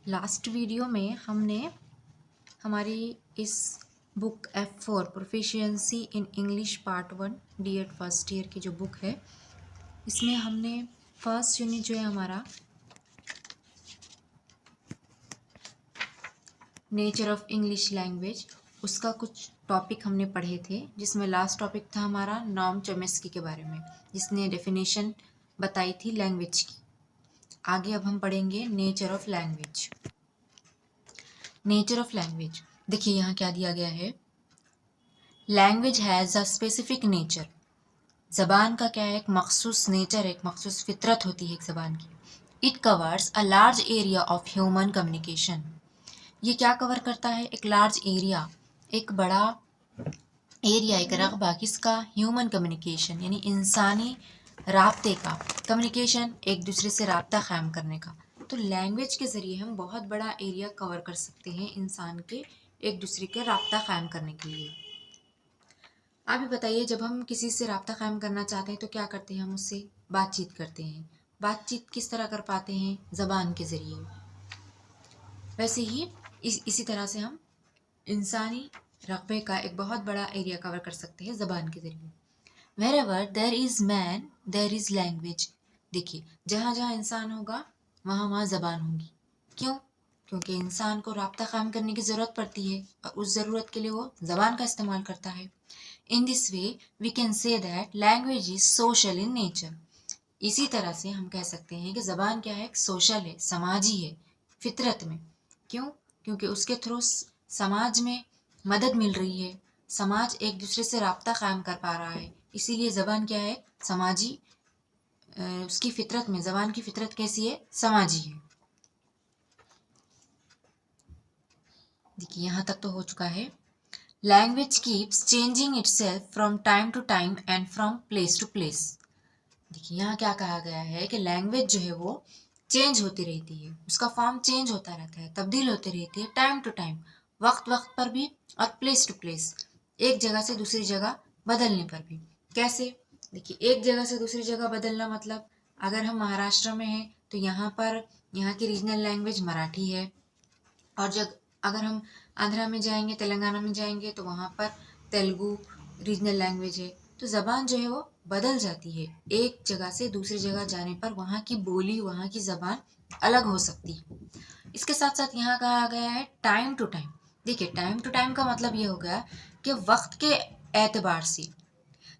Last video में हमने हमारी इस book F4 proficiency in English part 1 D.Ed first year की जो बुक है, इसमें हमने फर्स्ट यूनिट जो है हमारा नेचर ऑफ इंग्लिश लैंग्वेज, उसका कुछ टॉपिक हमने पढ़े थे, जिसमें लास्ट टॉपिक था हमारा नॉर्म चॉम्स्की के बारे में, जिसने डेफिनेशन बताई थी लैंग्वेज की। आगे अब हम पढ़ेंगे nature of language. Nature of language, देखिए यहाँ क्या दिया गया है। Language has a specific nature. ज़बान का क्या है, एक मखसूस नेचर, एक मखसूस फितरत होती है एक ज़बान की। It covers a large area of human communication. ये क्या कवर करता है, एक लार्ज एरिया, एक बड़ा एरिया, एक रकबा किसका, ह्यूमन कम्युनिकेशन यानी इंसानी राब्ते का, कम्युनिकेशन एक दूसरे से राब्ता कायम करने का। तो लैंग्वेज के ज़रिए हम बहुत बड़ा एरिया कवर कर सकते हैं इंसान के एक दूसरे के राब्ता कायम करने के लिए। आप भी बताइए, जब हम किसी से राब्ता कायम करना चाहते हैं तो क्या करते हैं, हम उससे बातचीत करते हैं। बातचीत किस तरह कर पाते हैं, ज़बान के ज़रिए। वैसे ही इसी तरह से हम इंसानी रकबे का एक बहुत बड़ा एरिया कवर कर सकते हैं ज़बान के ज़रिए। Wherever there is man, there is language। देखिए, जहाँ जहाँ इंसान होगा वहाँ वहाँ ज़बान होगी। क्यों? क्योंकि इंसान को राब्ता कायम करने की ज़रूरत पड़ती है और उस ज़रूरत के लिए वो ज़बान का इस्तेमाल करता है। In this way, we can say that language is social in nature। इसी तरह से हम कह सकते हैं कि ज़बान क्या है, सोशल है, समाजी है, फितरत में। क्यों? क्योंकि उसके थ्रू समाज में मदद मिल रही है, समाज एक दूसरे से राब्ता कायम कर पा रहा है, इसीलिए ज़बान क्या है, समाजी। उसकी फितरत में, ज़बान की फितरत कैसी है, समाजी है। देखिए यहाँ तक तो हो चुका है। Language keeps changing itself from time to time and from place to place. देखिए यहाँ क्या कहा गया है कि लैंग्वेज जो है वो चेंज होती रहती है, उसका फॉर्म चेंज होता रहता है, तब्दील होती रहती है टाइम टू टाइम, वक्त वक्त पर भी, और प्लेस टू प्लेस, एक जगह से दूसरी जगह बदलने पर भी। कैसे? देखिए, एक जगह से दूसरी जगह बदलना मतलब, अगर हम महाराष्ट्र में हैं तो यहाँ पर यहाँ की रीजनल लैंग्वेज मराठी है, और जब अगर हम आंध्रा में जाएंगे, तेलंगाना में जाएंगे तो वहाँ पर तेलुगु रीजनल लैंग्वेज है। तो ज़बान जो है वो बदल जाती है, एक जगह से दूसरी जगह जाने पर वहाँ की बोली, वहाँ की ज़बान अलग हो सकती है। इसके साथ साथ यहाँ कहा गया है टाइम टू टाइम। देखिए, टाइम टू टाइम का मतलब ये हो गया कि वक्त के एतबार से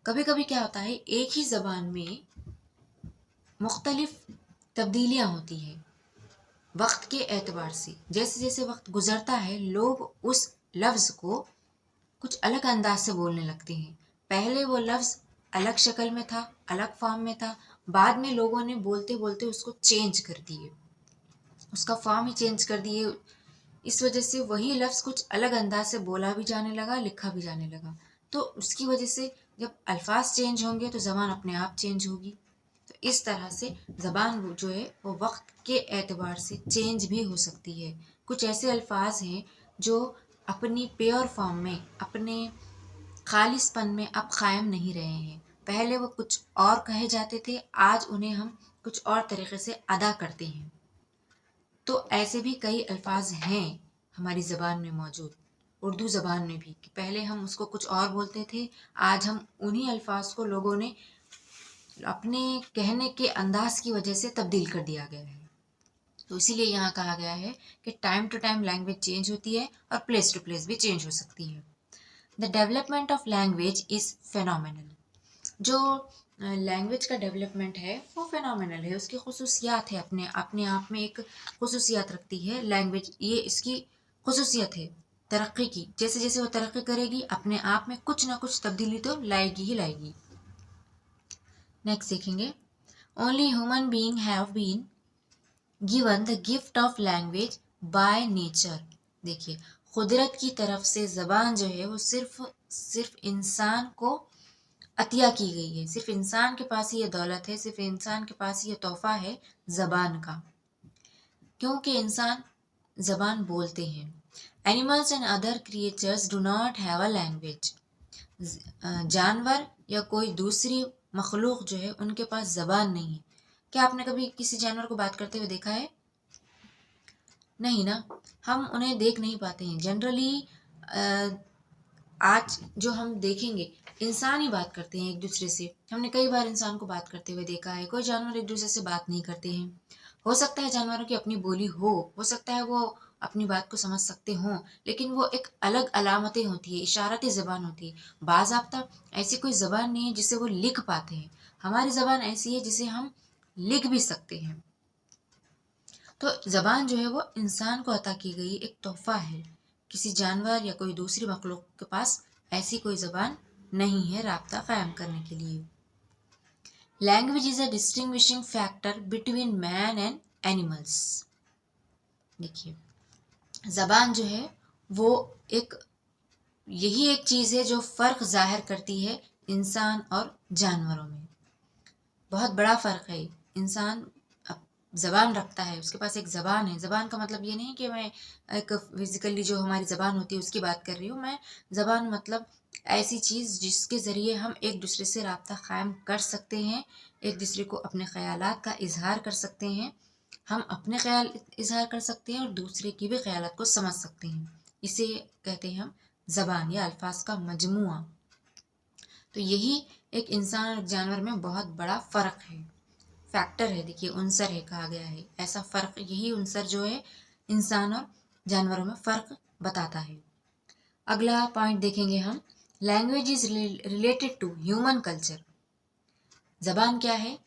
कभी कभी क्या होता है, एक ही ज़बान में मुख्तलिफ तब्दीलियाँ होती हैं वक्त के एतबार से। जैसे जैसे वक्त गुजरता है, लोग उस लफ्ज़ को कुछ अलग अंदाज से बोलने लगते हैं। पहले वो लफ्ज़ अलग शक्ल में था, अलग फॉर्म में था, बाद में लोगों ने बोलते बोलते उसको चेंज कर दिए, उसका फॉर्म ही चेंज कर दिए। इस वजह से वही लफ्ज़ कुछ अलग अंदाज से बोला भी जाने लगा, लिखा भी जाने लगा। तो उसकी वजह से जब अल्फाज चेंज होंगे तो ज़बान अपने आप चेंज होगी। तो इस तरह से ज़बान जो है वो वक्त के एतबार से चेंज भी हो सकती है। कुछ ऐसे अल्फाज हैं जो अपनी प्योर फॉर्म में, अपने खालिसपन में अब कायम नहीं रहे हैं। पहले वो कुछ और कहे जाते थे, आज उन्हें हम कुछ और तरीके से अदा करते हैं। तो ऐसे भी कई अल्फाज हैं हमारी ज़बान में मौजूद, उर्दू ज़बान में भी, कि पहले हम उसको कुछ और बोलते थे, आज हम उन्हीं अल्फाज को लोगों ने अपने कहने के अंदाज की वजह से तब्दील कर दिया गया है। तो इसीलिए यहाँ कहा गया है कि time to time language change होती है और प्लेस टू प्लेस भी चेंज हो सकती है। The development of language is phenomenal. जो लैंग्वेज का डेवलपमेंट है वो फेनोमेनल है, उसकी खुसूसियात है, अपने अपने आप में एक खुसूसियात रखती है लैंग्वेज। ये इसकी खुसूसियत है तरक्की की। जैसे जैसे वो तरक्की करेगी, अपने आप में कुछ ना कुछ तब्दीली तो लाएगी ही लाएगी। नेक्स्ट देखेंगे, only human being have been given the gift of language by nature. देखिए, कुदरत की तरफ से ज़बान जो है वो सिर्फ इंसान को अतिया की गई है। सिर्फ इंसान के पास ही ये दौलत है, सिर्फ इंसान के पास ही ये तोहफा है ज़बान का, क्योंकि इंसान ज़बान बोलते हैं। Animals and other creatures do not have a language. जानवर या कोई दूसरी मखलूक जो है उनके पास ज़बान नहीं है। क्या आपने कभी किसी जानवर को बात करते हुए देखा है? नहीं ना, हम उन्हें देख नहीं पाते हैं। जनरली आज जो हम देखेंगे, इंसान ही बात करते हैं एक दूसरे से। हमने कई बार इंसान को बात करते हुए देखा है। कोई जानवर एक दूसरे से बात नहीं करते हैं। हो सकता है जानवरों की अपनी बोली हो सकता है वो अपनी बात को समझ सकते हों, लेकिन वो एक अलग अलामतें होती है, इशारती ज़बान होती है। बाज़ाब्ता ऐसी कोई ज़बान नहीं है जिसे वो लिख पाते हैं। हमारी ज़बान ऐसी है जिसे हम लिख भी सकते हैं। तो ज़बान जो है वो इंसान को अता की गई एक तोहफ़ा है। किसी जानवर या कोई दूसरी मखलूक के पास ऐसी कोई ज़बान नहीं है राब्ता कायम करने के लिए। Language is a distinguishing factor between man and animals. देखिए, ज़बान जो है वो एक यही एक चीज़ है जो फ़र्क ज़ाहिर करती है इंसान और जानवरों में। बहुत बड़ा फ़र्क है। इंसान ज़बान रखता है, उसके पास एक ज़बान है। ज़बान का मतलब ये नहीं कि मैं एक फ़िज़िकली जो हमारी ज़बान होती है उसकी बात कर रही हूँ। मैं ज़बान मतलब ऐसी चीज़ जिसके ज़रिए हम एक दूसरे से राब्ता कायम कर सकते हैं, एक दूसरे को अपने ख़यालात का इज़हार कर सकते हैं। हम अपने ख़याल इज़हार कर सकते हैं और दूसरे की भी ख़यालात को समझ सकते हैं। इसे कहते हैं हम ज़बान या अल्फ़ाज़ का मजमूआ। तो यही एक इंसान और जानवर में बहुत बड़ा फ़र्क है। फैक्टर है, देखिए उनसर है कहा गया है। ऐसा फ़र्क, यही उनसर जो है इंसान और जानवरों में फ़र्क बताता है। अगला पॉइंट देखेंगे हम, language is related to human culture. ज़बान क्या है?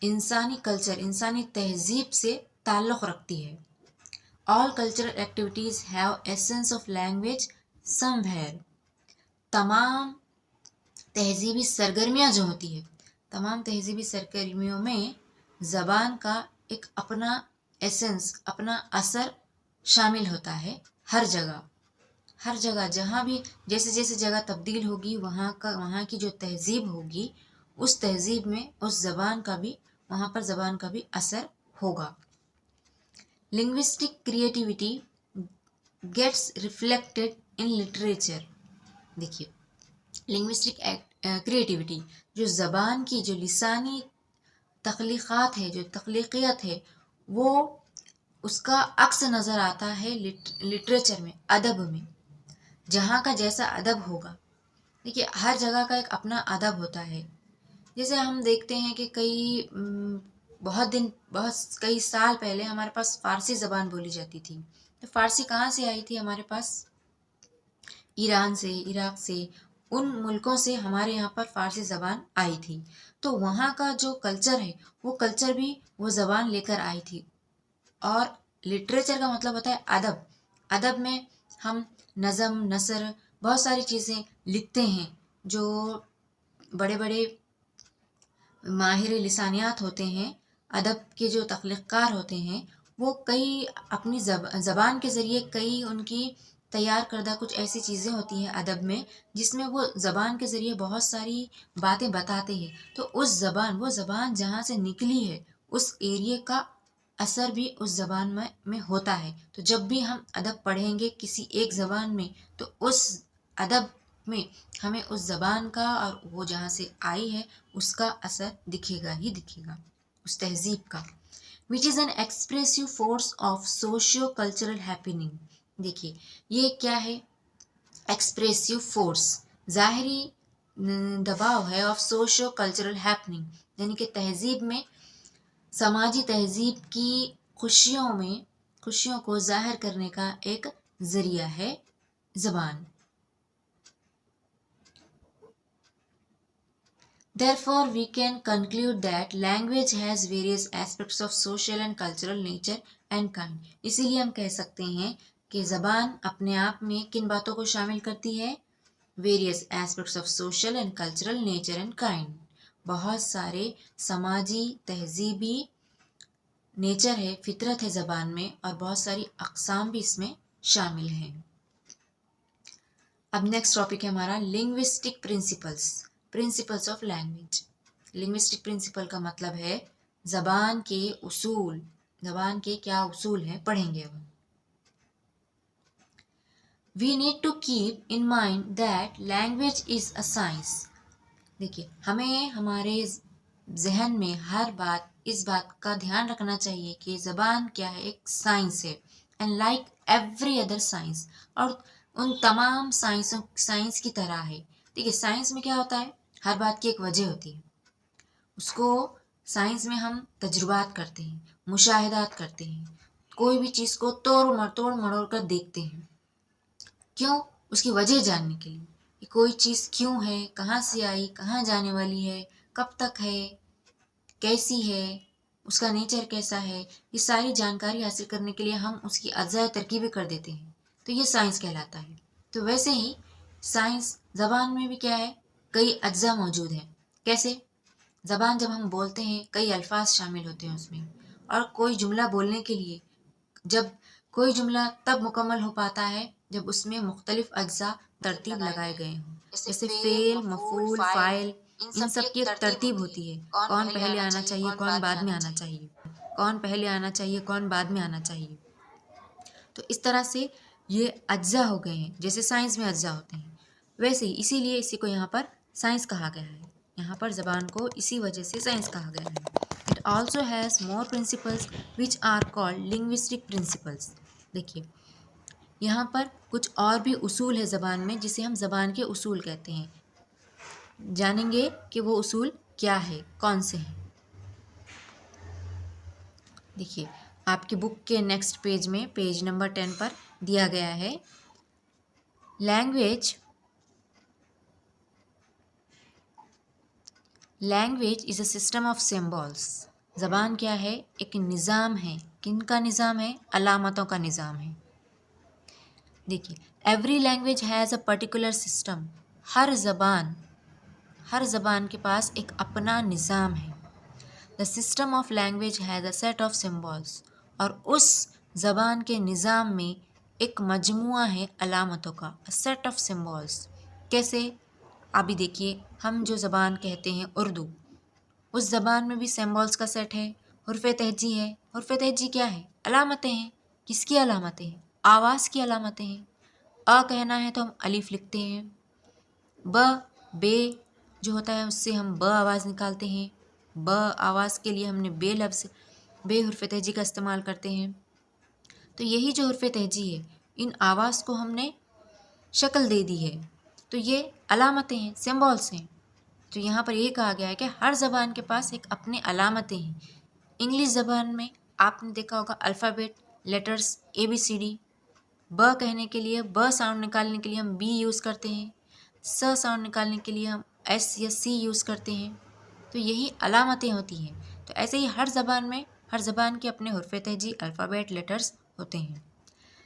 इंसानी कल्चर, इंसानी तहजीब से ताल्लुक़ रखती है। All cultural activities have essence of language somewhere. तमाम तहजीबी सरगर्मियाँ जो होती है, तमाम तहजीबी सरगर्मियों में ज़बान का एक अपना एसेंस, अपना असर शामिल होता है। हर जगह, हर जगह जहाँ भी जैसे जैसे जगह तब्दील होगी, वहाँ की जो तहजीब होगी, उस तहजीब में उस ज़बान का भी, वहाँ पर ज़बान का भी असर होगा। Linguistic creativity gets reflected in literature. देखिए, लिंग्विस्टिक क्रिएटिविटी, जो ज़बान की जो लिसानी तख्लीक़ात है, जो तख्लीक़ियत है, वो उसका अक्स नज़र आता है लिटरेचर में, अदब में। जहाँ का जैसा अदब होगा, देखिए हर जगह का एक अपना अदब होता है। जैसे हम देखते हैं कि बहुत कई साल पहले हमारे पास फ़ारसी ज़बान बोली जाती थी। तो फ़ारसी कहाँ से आई थी हमारे पास? ईरान से, इराक से, उन मुल्कों से हमारे यहाँ पर फ़ारसी ज़बान आई थी। तो वहाँ का जो कल्चर है, वो कल्चर भी वो ज़बान लेकर आई थी। और लिटरेचर का मतलब होता है अदब। अदब में हम नज़म, नसर, बहुत सारी चीज़ें लिखते हैं। जो बड़े बड़े माहिर लिसानियात होते हैं, अदब के जो तख्लीक़कार होते हैं, वो कई अपनी ज़बान के ज़रिए कई उनकी तैयार करदा कुछ ऐसी चीज़ें होती हैं अदब में, जिसमें वो ज़बान के ज़रिए बहुत सारी बातें बताते हैं। तो वो ज़बान जहाँ से निकली है, उस एरिये का असर भी उस ज़बान में होता है। तो जब भी हम अदब पढ़ेंगे किसी एक ज़बान में, तो उस अदब में हमें उस ज़बान का और वो जहाँ से आई है उसका असर दिखेगा ही दिखेगा, उस तहज़ीब का। Which is an expressive force of socio cultural happening. देखिए, ये क्या है? एक्सप्रेसिव फोर्स, ज़ाहिरी दबाव है, ऑफ सोशियो कल्चरल हैपनिंग, यानी कि तहज़ीब में, समाजी तहज़ीब की खुशियों को ज़ाहिर करने का एक ज़रिया है ज़बान। Therefore, we can conclude that language has various aspects of social and cultural nature and kind. इसीलिए हम कह सकते हैं कि ज़बान अपने आप में किन बातों को शामिल करती है? Various aspects of social and cultural nature and kind. बहुत सारे समाजी, तहजीबी नेचर है, फितरत है ज़बान में, और बहुत सारी अक़साम भी इसमें शामिल हैं। अब नेक्स्ट टॉपिक है हमारा linguistic principles of language. Linguistic principle का मतलब है ज़बान के उसूल। ज़बान के क्या उसूल हैं, पढ़ेंगे अब। We need to keep in mind that language is a science. देखिए, हमें हमारे जहन में हर बात, इस बात का ध्यान रखना चाहिए कि ज़बान क्या है? एक साइंस है। And like every other science, और उन तमाम साइंस की तरह है। देखिए साइंस में क्या होता है, हर बात की एक वजह होती है। उसको साइंस में हम तजुर्बात करते हैं, मुशाहिदात करते हैं, कोई भी चीज़ को तोड़ मरोड़ कर देखते हैं। क्यों? उसकी वजह जानने के लिए कि कोई चीज़ क्यों है, कहाँ से आई, कहाँ जाने वाली है, कब तक है, कैसी है, उसका नेचर कैसा है, ये सारी जानकारी हासिल करने के लिए हम उसकी अज्जा तरकीबें कर देते हैं। तो ये साइंस कहलाता है। तो वैसे ही साइंस ज़बान में भी क्या है, कई अज्जा मौजूद हैं। कैसे? ज़बान जब हम बोलते हैं कई अल्फाज शामिल होते हैं उसमें, और कोई जुमला बोलने के लिए जब कोई जुमला तब मुकम्मल हो पाता है जब उसमें मुख्तलिफ अज्जा तरतीब लगाए गए हों। जैसे फ़ेल, मफ़ूल, फ़ाइल, इन सब की एक तरतीब होती है। कौन पहले आना चाहिए, कौन बाद में आना चाहिए, कौन पहले आना चाहिए, कौन बाद में आना चाहिए। तो इस तरह से ये अज्जा हो गए हैं, जैसे साइंस में अज्जा होते हैं वैसे ही, इसीलिए इसी को यहाँ पर साइंस कहा गया है। यहाँ पर ज़बान को इसी वजह से साइंस कहा गया है। It also has more principles which are called linguistic principles. देखिए यहाँ पर कुछ और भी उसूल है ज़बान में, जिसे हम ज़बान के उसूल कहते हैं। जानेंगे कि वो उसूल क्या है, कौन से हैं। देखिए आपकी बुक के नेक्स्ट पेज में, पेज नंबर 10 पर दिया गया है, language is a system of symbols. ज़बान क्या है, एक निज़ाम है। किन का निज़ाम है? अलामतों का निज़ाम है। देखिए every language has a particular system. हर ज़बान के पास एक अपना निज़ाम है। The system of language has a set of symbols. और उस ज़बान के निज़ाम में एक मजमुआ है अलामतों का, अ सेट ऑफ सिम्बॉल्स। कैसे? अभी देखिए हम जो ज़बान कहते हैं उर्दू, उस ज़बान में भी सिम्बॉल्स का सेट है, हुर्फ़ तहजी है। हुर्फ़ तहजी क्या है? अलामतें हैं। किसकी अलामतें हैं? आवाज़ की अलामतें हैं। अ कहना है तो हम अलिफ लिखते हैं। ब, बे जो होता है उससे हम ब आवाज़ निकालते हैं। ब आवाज़ के लिए हमने बे हुर्फ़ तहजी का इस्तेमाल करते हैं। तो यही जो हुर्फ़ तहजी है, इन आवाज़ को हमने शक्ल दे दी है। तो ये अलामतें हैं, सिम्बॉल्स हैं। तो यहाँ पर ये कहा गया है कि हर ज़बान के पास एक अपने अलामतें हैं। इंग्लिश ज़बान में आपने देखा होगा अल्फ़ाबेट, लेटर्स ABCD। ब कहने के लिए, ब साउंड निकालने के लिए हम B यूज़ करते हैं। स साउंड निकालने के लिए हम S या C यूज़ करते हैं। तो यही अलामतें होती हैं। तो ऐसे ही हर ज़बान के अपने हुर्फ़ तहजी, अल्फ़ाबेट, लेटर्स होते हैं।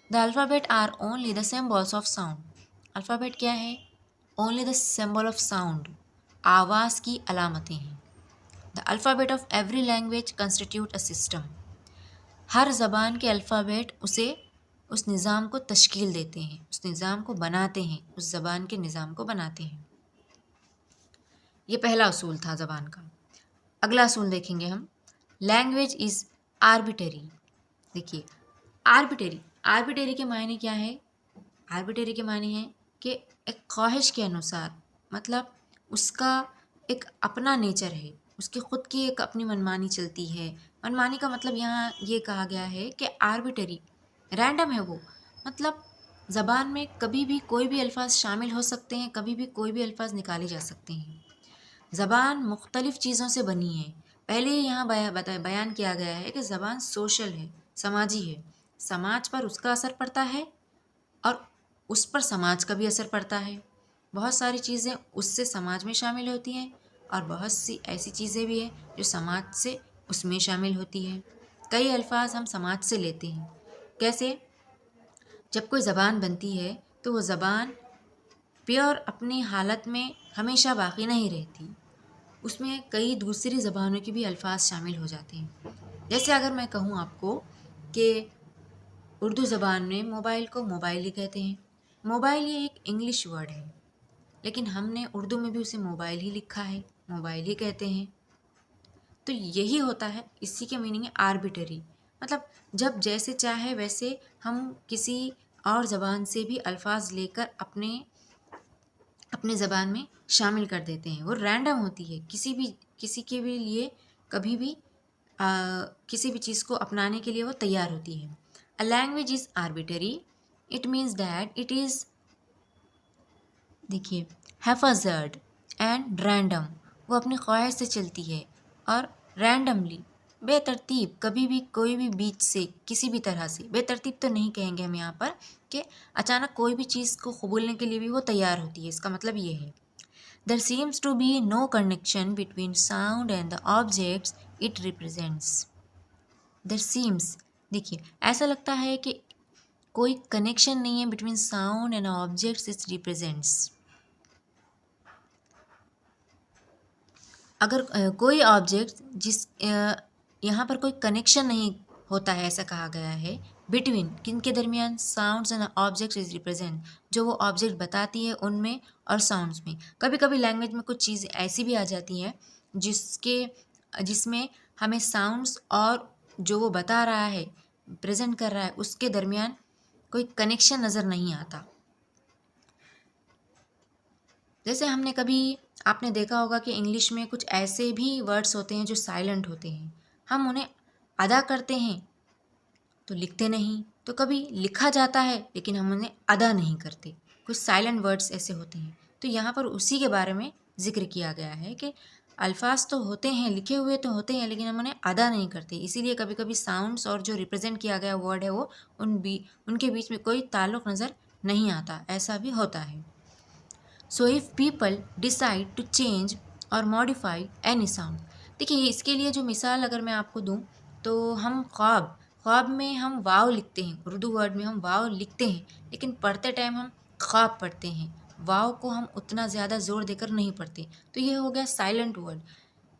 The alphabet are only the symbols of sound. Alphabet क्या है? Only the symbol of sound, आवाज़ की अलामतें हैं। The alphabet of every language constitute a system. हर ज़बान के अल्फ़ाबेट उस निज़ाम को तश्कील देते हैं, उस निज़ाम को बनाते हैं, उस ज़बान के निज़ाम को बनाते हैं। ये पहला उसूल था ज़बान का। अगला उसूल देखेंगे हम, लैंग्वेज इज़ आर्बिटरी। देखिए आर्बिटरी के मायने क्या है? आर्बिटरी के मायने हैं कि एक ख्वाहिश के अनुसार, मतलब उसका एक अपना नेचर है, उसकी ख़ुद की एक अपनी मनमानी चलती है। मनमानी का मतलब यहाँ ये कहा गया है कि आर्बिटरी, रैंडम है वो, मतलब ज़बान में कभी भी कोई भी अल्फाज शामिल हो सकते हैं, कभी भी कोई भी अल्फाज निकाले जा सकते हैं। ज़बान मुख्तलिफ़ चीज़ों से बनी है। पहले ही यहाँ बयान किया गया है कि ज़बान सोशल है, समाजी है। समाज पर उसका असर पड़ता है और उस पर समाज का भी असर पड़ता है। बहुत सारी चीज़ें उससे समाज में शामिल होती हैं और बहुत सी ऐसी चीज़ें भी हैं जो समाज से उसमें शामिल होती हैं। कई अल्फाज हम समाज से लेते हैं। कैसे? जब कोई ज़बान बनती है तो वो ज़बान प्योर अपनी हालत में हमेशा बाकी नहीं रहती, उसमें कई दूसरी ज़बानों के भी अल्फाज शामिल हो जाते हैं। जैसे अगर मैं कहूँ आपको कि उर्दू ज़बान में मोबाइल को मोबाइल ही कहते हैं। मोबाइल ये एक इंग्लिश वर्ड है, लेकिन हमने उर्दू में भी उसे मोबाइल ही लिखा है, मोबाइल ही कहते हैं। तो यही होता है, इसी के मीनिंग है आर्बिटरी, मतलब जब जैसे चाहे वैसे हम किसी और ज़बान से भी अल्फाज लेकर अपने ज़बान में शामिल कर देते हैं। वो रैंडम होती है, किसी के भी लिए कभी भी किसी भी चीज़ को अपनाने के लिए वो तैयार होती है। A language is arbitrary, it means that it is, देखिए, हैफाजर्ड एंड रैंडम, वो अपनी ख्वाहिश से चलती है और रैंडमली, बेतरतीब, कभी भी कोई भी बीच से किसी भी तरह से, बेतरतीब तो नहीं कहेंगे हम यहाँ पर, कि अचानक कोई भी चीज़ को कबूलने के लिए भी वो तैयार होती है, इसका मतलब ये है। There seems to be no connection between sound and the objects it represents. There seems, देखिए, ऐसा लगता है कि कोई कनेक्शन नहीं है between sound and objects it represents. अगर कोई ऑब्जेक्ट यहाँ पर कोई कनेक्शन नहीं होता है, ऐसा कहा गया है, बिटवीन किन के दरमियान, sounds and object is represent, जो वो ऑब्जेक्ट बताती है उनमें और साउंड्स में। कभी कभी लैंग्वेज में कुछ चीज़ें ऐसी भी आ जाती हैं जिसमें हमें साउंड्स और जो वो बता रहा है, प्रेजेंट कर रहा है, उसके दरमियान कोई कनेक्शन नज़र नहीं आता। जैसे हमने कभी, आपने देखा होगा कि इंग्लिश में कुछ ऐसे भी वर्ड्स होते हैं जो साइलेंट होते हैं, हम उन्हें अदा करते हैं तो लिखते नहीं, तो कभी लिखा जाता है लेकिन हम उन्हें अदा नहीं करते, कुछ साइलेंट वर्ड्स ऐसे होते हैं। तो यहाँ पर उसी के बारे में जिक्र किया गया है कि अल्फाज तो होते हैं, लिखे हुए तो होते हैं, लेकिन हम उन्हें अदा नहीं करते, इसीलिए कभी कभी साउंड्स और जो रिप्रेजेंट किया गया वर्ड है वो उनके बीच में कोई ताल्लुक़ नज़र नहीं आता, ऐसा भी होता है। So if people decide to change और मॉडिफाई एनी साउंड, देखिए, इसके लिए जो मिसाल अगर मैं आपको दूं, तो हम ख्वाब में हम वाव लिखते हैं, उर्दू वर्ड में हम वाव लिखते हैं, लेकिन पढ़ते टाइम हम ख्वाब पढ़ते हैं, वाव को हम उतना ज़्यादा ज़ोर देकर नहीं पढ़ते, तो ये हो गया साइलेंट वर्ड।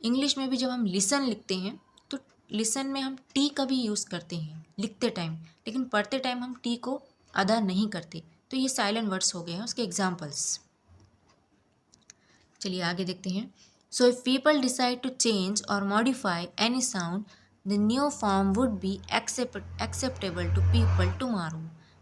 इंग्लिश में भी जब हम लिसन लिखते हैं तो लिसन में हम टी का भी यूज़ करते हैं लिखते टाइम, लेकिन पढ़ते टाइम हम टी को अदा नहीं करते, तो ये साइलेंट वर्ड्स हो गए हैं, उसके एग्जाम्पल्स। चलिए आगे देखते हैं। So if people decide to change और modify any sound, the new form would be acceptable to people tomorrow.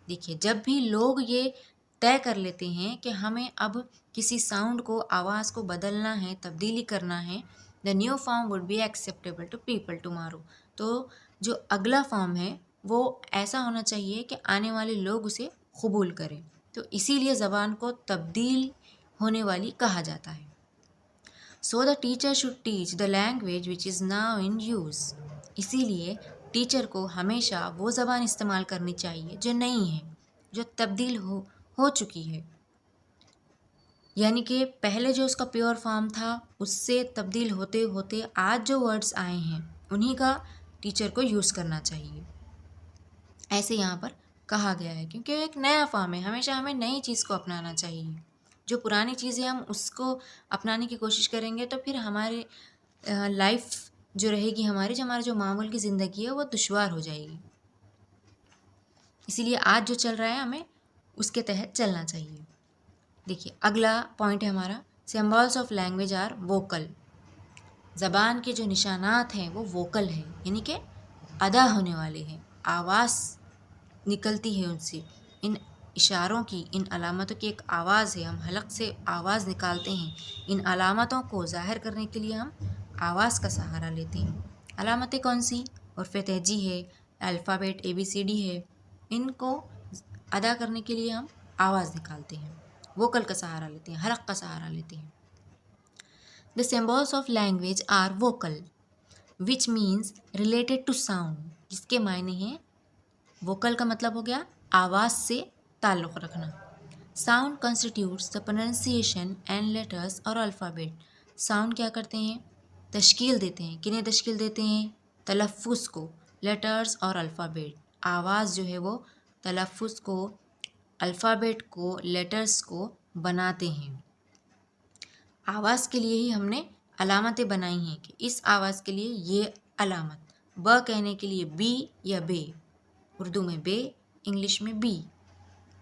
देखिए, जब भी लोग ये तय कर लेते हैं कि हमें अब किसी साउंड को, आवाज़ को बदलना है, तब्दीली करना है, the new form would be acceptable to people tomorrow, तो जो अगला फॉर्म है वो ऐसा होना चाहिए कि आने वाले लोग उसे कबूल करें, तो इसीलिए ज़बान को तब्दील होने वाली कहा जाता है। So the teacher should teach the language which is now in use, इसीलिए टीचर को हमेशा वो ज़बान इस्तेमाल करनी चाहिए जो नई है, जो तब्दील हो चुकी है, यानी कि पहले जो उसका प्योर फॉर्म था उससे तब्दील होते होते आज जो वर्ड्स आए हैं उन्हीं का टीचर को यूज़ करना चाहिए, ऐसे यहाँ पर कहा गया है, क्योंकि एक नया फॉर्म है, हमेशा हमें नई चीज़ को अपनाना चाहिए। जो पुरानी चीज़ें हम उसको अपनाने की कोशिश करेंगे तो फिर हमारे लाइफ जो रहेगी, हमारा जो मामूल की ज़िंदगी है वो दुश्वार हो जाएगी। इसीलिए आज जो चल रहा है हमें उसके तहत चलना चाहिए। देखिए, अगला पॉइंट है हमारा, symbols of language are vocal. ज़बान के जो निशानात हैं वो वोकल हैं, यानी कि अदा होने वाले हैं, आवाज़ निकलती है उनसे, इन इशारों की, इन अलामतों की एक आवाज़ है, हम हलक से आवाज़ निकालते हैं, इन अलामतों को ज़ाहिर करने के लिए हम आवाज़ का सहारा लेते हैं। अलामतें कौन सी? उर्फ़ तहजी है, अल्फ़ाबेट ABCD है, इनको अदा करने के लिए हम आवाज़ निकालते हैं, वोकल का सहारा लेते हैं, हलक का सहारा लेते हैं। The symbols of language are vocal which means related to sound, जिसके मायने हैं, वोकल का मतलब हो गया आवाज़ से ताल्लुक़ रखना। Sound constitutes the pronunciation and letters और अल्फ़ाबेट, साउंड क्या करते हैं? तश्कील देते हैं, किन्हें तश्कील देते हैं? तलफ़्फ़ुज़ को, लेटर्स और अल्फ़ाबेट, आवाज़ जो है वो तलफ़्फ़ुज़ को, अल्फ़ाबेट को, लेटर्स को बनाते हैं। आवाज़ के लिए ही हमने अलामतें बनाई हैं कि इस आवाज़ के लिए ये अलामत, ब कहने के लिए बी या बे, उर्दू में बे, इंग्लिश में बी।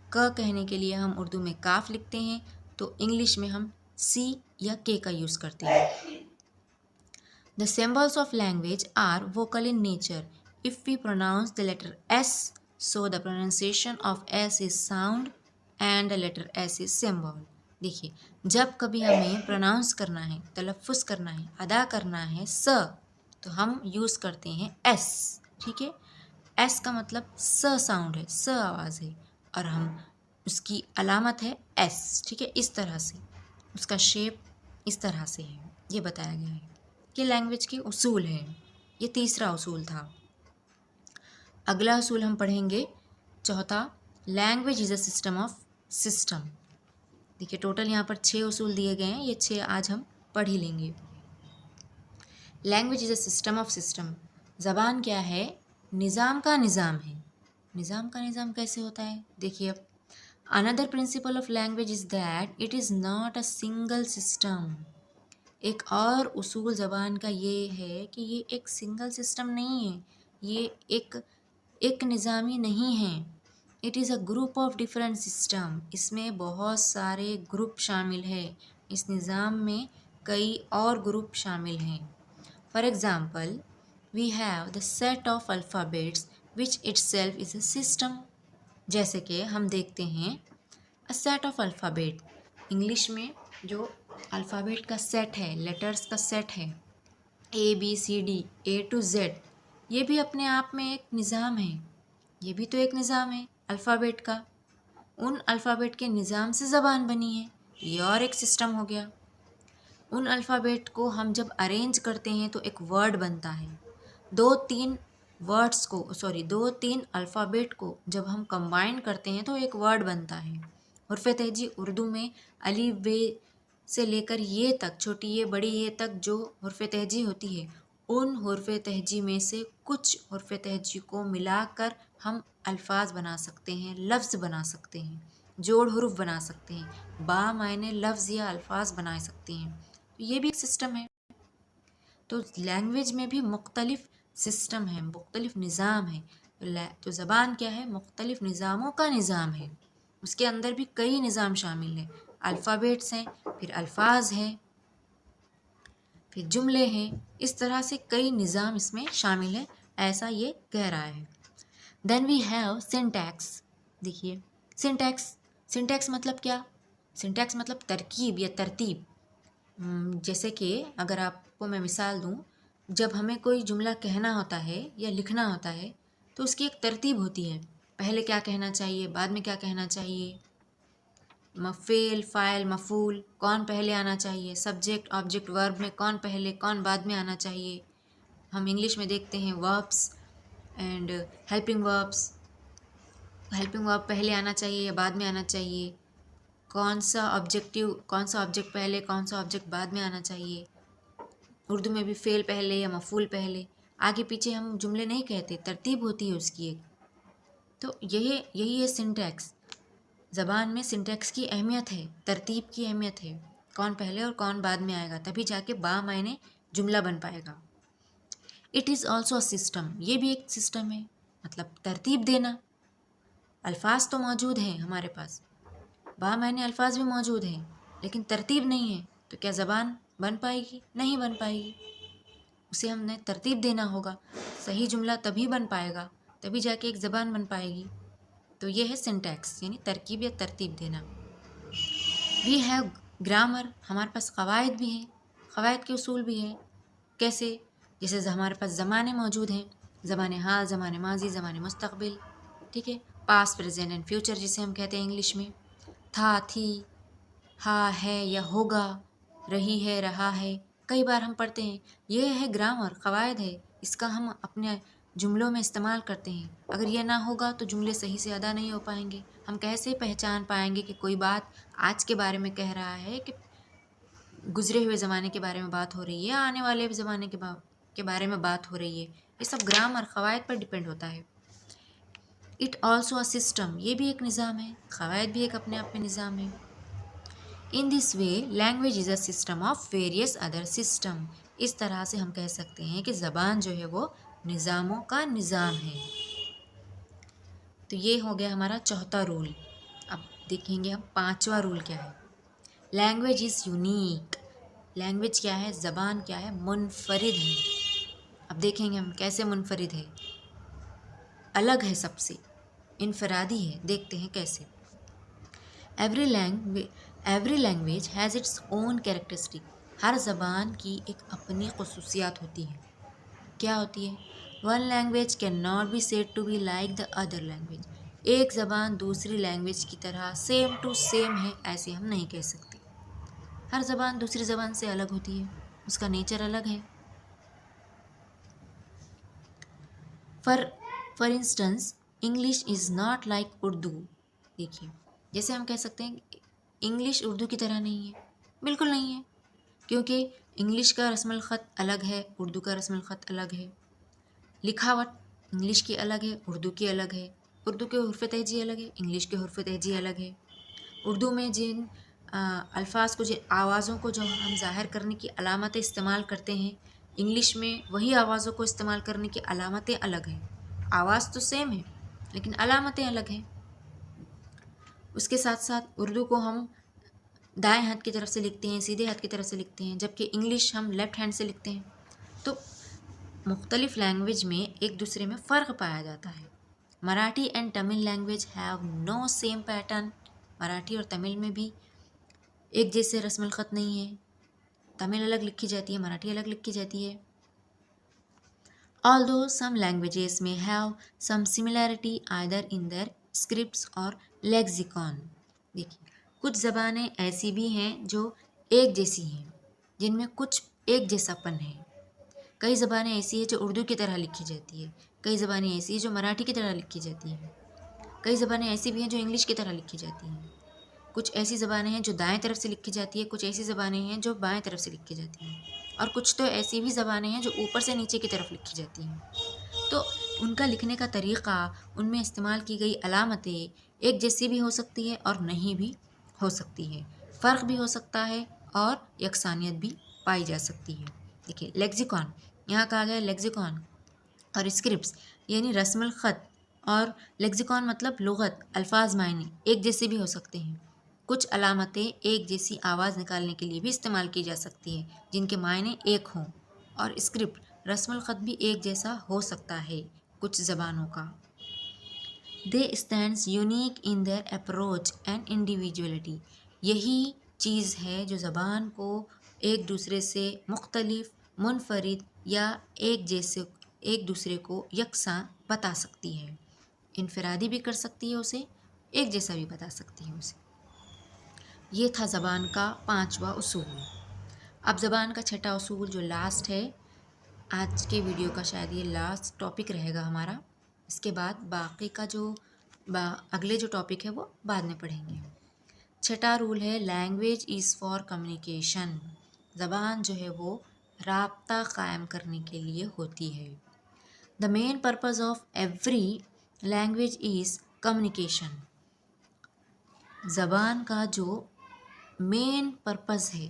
क कहने के लिए हम उर्दू में काफ लिखते हैं, तो इंग्लिश में हम सी या के का यूज़ करते हैं। The symbols of language are vocal in nature if we pronounce the letter S, so the pronunciation of S is sound and the letter S is symbol. देखिए, जब कभी हमें प्रोनाउंस करना है, तलफ़्फ़ुज़ करना है, अदा करना है स, तो हम यूज़ करते हैं एस, ठीक है। एस का मतलब स साउंड है, स आवाज़ है, और हम उसकी अलामत है एस, ठीक है। इस तरह से उसका शेप इस तरह से है, ये बताया गया है कि लैंग्वेज के उसूल हैं। ये तीसरा उसूल था। अगला उसूल हम पढ़ेंगे चौथा, language is a system of system. देखिए टोटल यहाँ पर 6 उसूल दिए गए हैं, ये 6 आज हम पढ़ ही लेंगे। Language is a system of system. ज़बान क्या है? निज़ाम का निज़ाम है। निज़ाम का निज़ाम कैसे होता है? देखिए अब, another principle of language is that it is not a single system. एक और उसूल ज़बान का ये है कि ये एक सिंगल सिस्टम नहीं है, ये एक निज़ामी नहीं है। It is a group of different system. इसमें बहुत सारे ग्रुप शामिल है, इस निज़ाम में कई और ग्रुप शामिल हैं। For example, we have the set of alphabets which itself is a system. जैसे कि हम देखते हैं a set of alphabet, English में जो अल्फ़ाबेट का सेट है, लेटर्स का सेट है, ABCD A to Z, ये भी अपने आप में एक निज़ाम है। ये भी तो एक निज़ाम है अल्फ़ाबेट का। उन अल्फ़ाबेट के निज़ाम से ज़बान बनी है, ये और एक सिस्टम हो गया। उन अल्फ़ाबेट को हम जब अरेंज करते हैं तो एक वर्ड बनता है। दो तीन अल्फ़ाबेट को जब हम कंबाइन करते हैं तो एक वर्ड बनता है। हुर्फ़ तहजी उर्दू में अलिफ बे से लेकर ये तक, छोटी ये बड़ी ये तक जो हुर्फ़ तहजी होती है, उन हुर्फ़ तहजी में से कुछ हुर्फ़ तहजी को मिलाकर हम अल्फाज बना सकते हैं, लफ्ज़ बना सकते हैं, जोड़ हुरूफ बना सकते हैं, बा मायने लफ्ज़ या अल्फाज बना सकते हैं। तो ये भी एक सिस्टम है। तो लैंग्वेज में भी मुख्तलिफ सिस्टम है, मुख्तलिफ निज़ाम है। तो ज़बान क्या है? मुख्तलिफ निज़ामों का निज़ाम है। उसके अंदर भी कई निज़ाम शामिल हैं। अल्फ़ाबेट्स हैं, फिर अल्फाज हैं, फिर जुमले हैं। इस तरह से कई निज़ाम इसमें शामिल है, ऐसा ये कह रहा है। Then we have syntax. देखिए सिंटैक्स, सिंटैक्स मतलब क्या? सिंटैक्स मतलब तरकीब या तरतीब। जैसे कि अगर आपको मैं मिसाल दूँ, जब हमें कोई जुमला कहना होता है या लिखना होता है तो उसकी एक तरतीब होती है। पहले क्या कहना चाहिए, बाद में क्या कहना चाहिए, मफ़ेल फ़ाइल मफ़ूल, कौन पहले आना चाहिए, सब्जेक्ट ऑब्जेक्ट वर्ब में कौन पहले कौन बाद में आना चाहिए। हम इंग्लिश में देखते हैं verbs and helping verbs, helping verb पहले आना चाहिए या बाद में आना चाहिए, कौन सा ऑब्जेक्ट पहले कौन सा ऑब्जेक्ट बाद में आना चाहिए। उर्दू में भी फ़ेल पहले या मफ़ूल पहले, आगे पीछे हम जुमले नहीं कहते, तरतीब होती है उसकी एक। तो यही है सिंटैक्स। ज़बान में सिंटैक्स की अहमियत है, तरतीब की अहमियत है, कौन पहले और कौन बाद में आएगा, तभी जाके बा मायने जुमला बन पाएगा। It is also a system, ये भी एक सिस्टम है, मतलब तरतीब देना। अल्फाज तो मौजूद हैं हमारे पास, बा मायने अल्फाज भी मौजूद हैं, लेकिन तरतीब नहीं है, तो क्या ज़बान बन पाएगी? नहीं बन पाएगी। उसे हमने तरतीब देना होगा, सही जुमला तभी बन पाएगा, तभी जाके एक ज़बान बन पाएगी। तो ये है सिंटैक्स, यानी तरकीब या तरतीब देना। वी हैव ग्रामर, हमारे पास क़वायद भी हैं, क़वायद के उसूल भी हैं। कैसे? जैसे हमारे पास ज़माने मौजूद हैं, ज़माने हाल, ज़माने माजी, ज़माने मुस्तक़बिल, ठीक है। पास्ट प्रेजेंट एंड फ्यूचर जिसे हम कहते हैं इंग्लिश में, था थी, हाँ है या होगा, रही है रहा है, कई बार हम पढ़ते हैं। ये है ग्रामर, क़वायद है, इसका हम अपने जुमलों में इस्तेमाल करते हैं। अगर ये ना होगा तो जुमले सही से अदा नहीं हो पाएंगे। हम कैसे पहचान पाएंगे कि कोई बात आज के बारे में कह रहा है, कि गुज़रे हुए ज़माने के बारे में बात हो रही है, या आने वाले ज़माने के बारे में बात हो रही है। ये सब ग्रामर क़वायद पर डिपेंड होता है। इट ऑल्सो अ सिस्टम, ये भी एक निज़ाम है, क़वायद भी एक अपने आप में निज़ाम है। In this way language is a system of various other system. इस तरह से हम कह सकते हैं कि ज़बान जो है वो निज़ामों का निज़ाम है। तो ये हो गया हमारा चौथा रूल। अब देखेंगे हम पांचवा रूल क्या है। Language is unique. लैंग्वेज क्या है? ज़बान क्या है? मुनफरिद है। अब देखेंगे हम कैसे मुनफरिद है, अलग है, सबसे इनफरादी है। देखते हैं कैसे। Every language has its own characteristic. हर ज़बान की एक अपनी खसूसियात होती है। क्या होती है? One language can not be said to be like the other language. एक ज़बान दूसरी लैंग्वेज की तरह सेम टू सेम है ऐसे हम नहीं कह सकते। हर ज़बान दूसरी ज़बान से अलग होती है, उसका नेचर अलग है। For instance English is not like Urdu. देखिए, जैसे हम कह सकते हैं इंग्लिश उर्दू की तरह नहीं है, बिल्कुल नहीं है, क्योंकि इंग्लिश का रस्मुल ख़त अलग है, उर्दू का रस्मुल ख़त अलग है। लिखावट इंग्लिश की अलग है, उर्दू की अलग है। उर्दू के हुर्फ़ तहजी अलग है, इंग्लिश के हुर्फ़ तहजी अलग है। उर्दू में जिन अल्फाज को, जिन आवाज़ों को जो हम ज़ाहिर करने की अलामतें इस्तेमाल करते हैं, इंग्लिश में वही आवाज़ों को इस्तेमाल करने की अलामतें अलग हैं। आवाज़ तो सेम है लेकिन अलामतें अलग हैं। उसके साथ साथ उर्दू को हम दाएं हाथ की तरफ से लिखते हैं, सीधे हाथ की तरफ से लिखते हैं, जबकि इंग्लिश हम लेफ़्ट हैंड से लिखते हैं। तो मुख्तलिफ लैंग्वेज में एक दूसरे में फ़र्क पाया जाता है। Marathi and Tamil language have no same pattern. Marathi और तमिल में भी एक जैसे रस्मुल ख़त नहीं है। तमिल अलग लिखी जाती है, मराठी अलग लिखी जाती है। Although some languages may have some similarity either in their scripts or lexicon। देखिए, कुछ ज़बानें ऐसी भी हैं जो एक जैसी हैं, जिनमें कुछ एक जैसापन है। कई ज़बानें ऐसी हैं जो उर्दू की तरह लिखी जाती है, कई ज़बानें ऐसी हैं जो मराठी की तरह लिखी जाती हैं, कई ज़बानें ऐसी भी हैं जो इंग्लिश की तरह लिखी जाती हैं। कुछ ऐसी ज़बानें हैं जो दाएं तरफ से लिखी जाती है, कुछ ऐसी ज़बानें हैं जो बाएं तरफ से लिखी जाती हैं, और कुछ तो ऐसी भी ज़बानें हैं जो ऊपर से नीचे की तरफ लिखी जाती हैं। तो उनका लिखने का तरीक़ा, उनमें इस्तेमाल की गई अलामतें एक जैसी भी हो सकती है और नहीं भी हो सकती है। फ़र्क भी हो सकता है और यकसानियत भी पाई जा सकती है। देखिए, लेक्सिकॉन, यहाँ कहा गया लेक्सिकॉन और स्क्रिप्ट्स यानी रस्मुल ख़त, और लेक्सिकॉन मतलब लुग़त, अल्फाज, मायने एक जैसे भी हो सकते हैं। कुछ अलामतें एक जैसी आवाज़ निकालने के लिए भी इस्तेमाल की जा सकती हैं जिनके मायने एक हों, और स्क्रिप्ट रस्मुल ख़त भी एक जैसा हो सकता है कुछ ज़बानों का। They stands unique in their approach and individuality. यही चीज़ है जो ज़बान को एक दूसरे से मुख्तलिफ, मुनफरिद या एक जैसे, एक दूसरे को यकसां बता सकती है। इनफरादी भी कर सकती है उसे, एक जैसा भी बता सकती है उसे। ये था ज़बान का 5वां उसूल। अब ज़बान का 6ठा उसूल जो लास्ट है, आज के वीडियो का शायद ये लास्ट टॉपिक रहेगा हमारा। इसके बाद बाकी का जो अगले जो टॉपिक है वो बाद में पढ़ेंगे। 6ठा रूल है लैंग्वेज इज़ फॉर कम्युनिकेशन। ज़बान जो है वो राब्ता कायम करने के लिए होती है। The main purpose of every language is communication. ज़बान का जो मेन पर्पज़ है,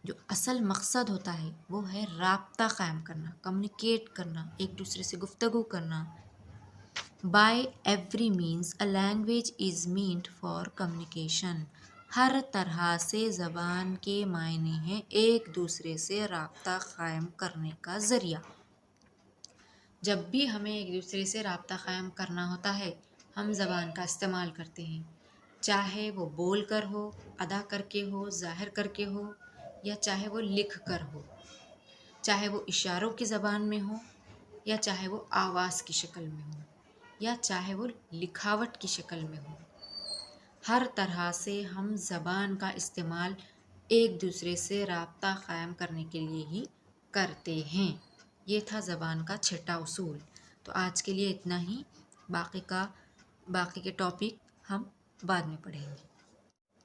जो असल मकसद होता है, वो है राब्ता कायम करना, कम्युनिकेट करना, एक दूसरे से गुफ्तगू करना। By every means a language is meant for communication. हर तरह से ज़बान के मायने हैं एक दूसरे से राब्ता कायम करने का ज़रिया। जब भी हमें एक दूसरे से राब्ता कायम करना होता है, हम ज़बान का इस्तेमाल करते हैं, चाहे वो बोल कर हो, अदा करके हो, ज़ाहिर करके हो, या चाहे वो लिख कर हो, चाहे वो इशारों की ज़बान में हो, या चाहे वो आवाज़ की शक्ल में हो, या चाहे वो लिखावट की शक्ल में हो। हर तरह से हम ज़बान का इस्तेमाल एक दूसरे से राब्ता कायम करने के लिए ही करते हैं। ये था ज़बान का 6ठा उसूल। तो आज के लिए इतना ही। बाकी के टॉपिक हम बाद में पढ़ेंगे।